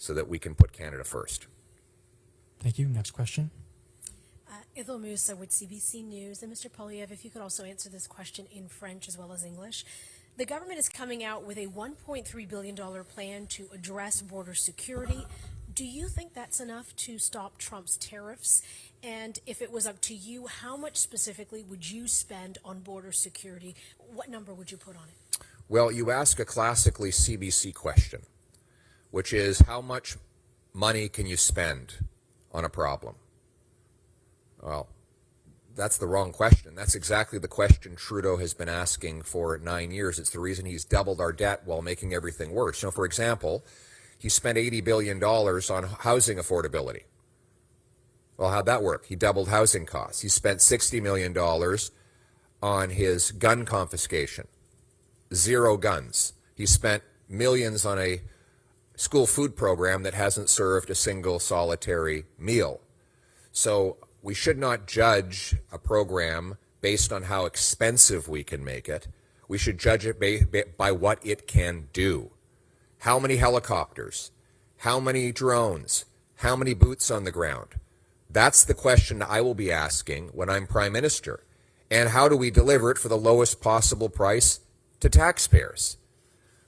so that we can put Canada first. Thank you. Next question. Ithel Musa with CBC News. And Mr. Poilievre, if you could also answer this question in French as well as English. The government is coming out with a $1.3 billion plan to address border security. Do you think that's enough to stop Trump's tariffs? And if it was up to you, how much specifically would you spend on border security? What number would you put on it? Well, you ask a classically CBC question, which is how much money can you spend on a problem? Well, that's the wrong question. That's exactly the question Trudeau has been asking for 9 years. It's the reason he's doubled our debt while making everything worse. So, for example, he spent $80 billion on housing affordability. Well, how'd that work? He doubled housing costs. He spent $60 million on his gun confiscation. 0 guns. He spent millions on a school food program that hasn't served a single solitary meal. So we should not judge a program based on how expensive we can make it. We should judge it by what it can do. How many helicopters? How many drones? How many boots on the ground? That's the question I will be asking when I'm Prime Minister. And how do we deliver it for the lowest possible price to taxpayers?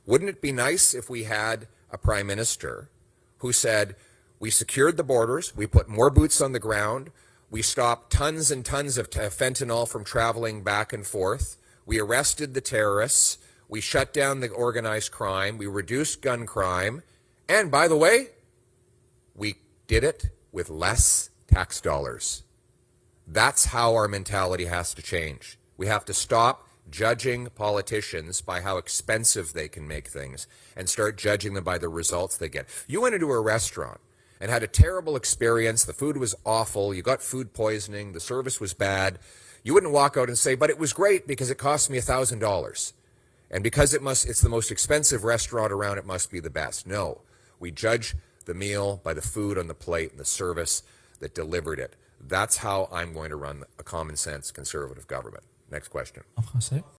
Wouldn't it be nice if we had a Prime Minister who said, we secured the borders, we put more boots on the ground, we stopped tons and tons of fentanyl from traveling back and forth, we arrested the terrorists, we shut down the organized crime, we reduced gun crime, and by the way, we did it with less tax dollars. That's how our mentality has to change. We have to stop judging politicians by how expensive they can make things and start judging them by the results they get. You went into a restaurant and had a terrible experience. The food was awful. You got food poisoning. The service was bad. You wouldn't walk out and say, but it was great because it cost me $1,000. And because it's the most expensive restaurant around, it must be the best. No, we judge the meal by the food on the plate and the service that delivered it. That's how I'm going to run a common sense conservative government. Next question. En français.